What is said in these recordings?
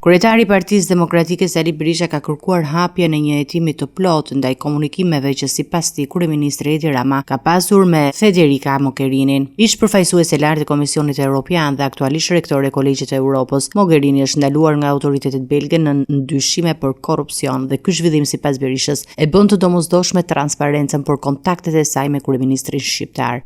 Kryetari i Partisë Demokratike Sali Berisha ka kërkuar hapjen e një hetimi të plotë ndaj komunikimeve që sipas tij kryeministri Edi Rama ka pasur me Federica Mogherinin. Ish përfaqësuese lart e Komisionit Evropian dhe aktualisht rektore e Kolegjit të Evropës, Mogherini është ndaluar nga autoritetet belge në ndyshime për korrupsion dhe ky zhvillim sipas Berishës e bën të domosdoshme transparencën për kontaktet e saj me kryeministrin shqiptar.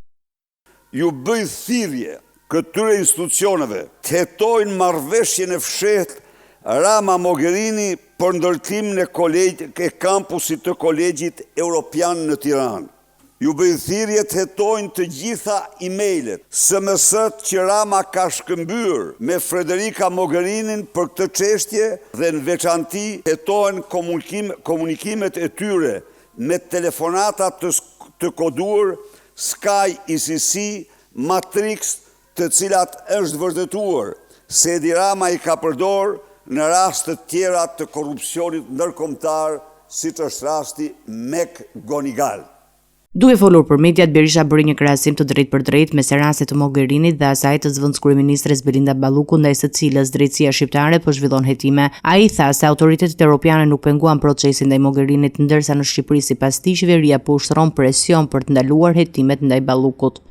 Ju bëj thirrje këtyre institucioneve të hetojnë marrëveshjen e fshehtë Rama-Mogherini për ndërtimin e kampusit të Kolegjit Evropian në Tiranë. Ju bëj thirrje të hetojnë të gjitha email-et, SMS-t që Rama ka shkëmbyer me Federica Mogherinin për këtë çështje dhe në veçanti hetojnë komunikimet e tyre me telefonata të koduar Sky ICC Matrix, të cilat është vërtetuar se Edi Rama i ka përdorur në raste tjera të korrupsionit ndërkombëtar, siç është rasti Mek Gonigal. Duke folur për mediat, Berisha bëri një krahasim të drejtpërdrejtë mes rastit të Mogherinit dhe asaj të zëvendës kryeministres Belinda Balluku, ndaj së cilës drejtësia shqiptare po zhvillon hetime. Ai tha se autoritetet europiane nuk penguan procesin ndaj Mogherinit, ndërsa në Shqipëri sipas tij qeveria po ushtron presion për të ndaluar hetimet ndaj Ballukut.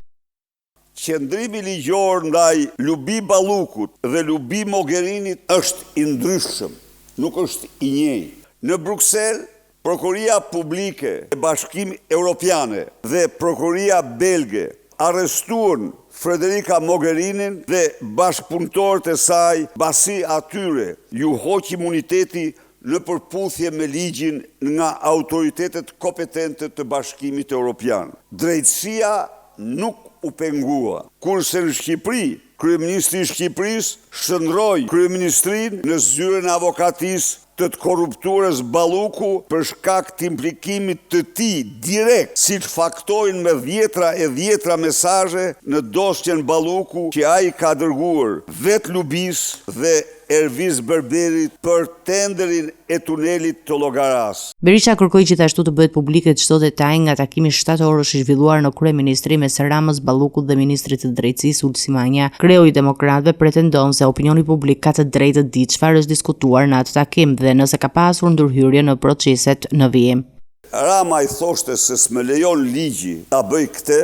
Qëndrimi ligjor ndaj Lubi Ballukut dhe Lubi Mogherinit është i ndryshëm, nuk është i njëjtë. Në Bruksel, Prokuria Publike e Bashkimit Evropiane dhe Prokuria Belge arrestuan Federica Mogherinin dhe bashkëpunëtorët e saj, pasi atyre ju hoq imuniteti në përputhje me ligjin nga autoritetet kompetente të Bashkimit Evropian. Drejtësia nuk u pengua. Kurse në Shqipëri, kryeministri i Shqipërisë shndroi kryeministrin në zyrën e avokatisë të korruptuarës Balluku për shkak të implikimit të tij direkt, siç faktojnë me dhjetra mesazhe në dosjen Balluku që ai ka dërguar vet Lubis dhe Erviz Berberit për tenderin e tunelit të Llogaras. Berisha kërkoi gjithashtu të bëhet publike çdo detaj nga takimi shtatorësh i zhvilluar në kryeministri mes Ramës, Ballukut dhe ministrit të drejtësisë Ulsi Manja. Kreu i Demokratëve pretendon se opinioni publik ka të drejtë të ditë çfarë është diskutuar në atë takim dhe nëse ka pasur ndërhyrje në proceset në vijim. Rama i thoshte se s'më lejon ligji ta bëj këtë,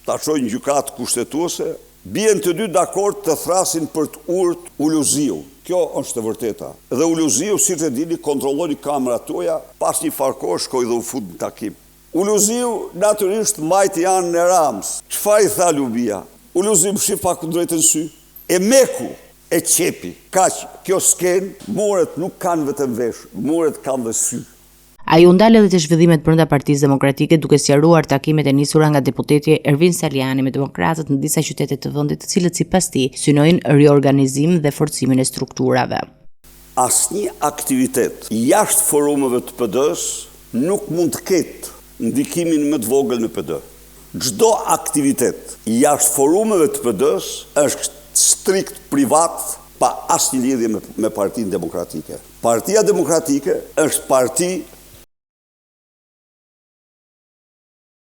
ta çoj në gjykatë kushtetuese, bien të dy dakord të thrasin për të urt Uluziu. Kjo është e vërteta. Dhe Uluziu, siç e dini, kontrolloi kamerat tuaja, pas një farkohë shkoi dhe u fut në takim. Uluziu natyrisht mbajti anën e Ramës. Çfarë i tha Lubia? Uluziu më shih pak drejt në sy. E Meku e qepi. Kaq, kjo skenë, morët nuk kanë vetëm vesh, morët kanë dhe sy. Ai u ndal edhe te zhvillimet brenda Partisë Demokratike, duke sqaruar takimet e nisura nga deputeti Ervin Saliani me demokratët në disa qytete të vendit, të cilët sipas tij synojnë riorganizim dhe forcimin e strukturave. Asnjë aktivitet jashtë forumeve të PD-s nuk mund të ketë ndikimin më të vogël në PD. Çdo aktivitet jashtë forumeve të PD-s është strikt privat, pa asnjë lidhje me Partinë Demokratike. Partia Demokratike është parti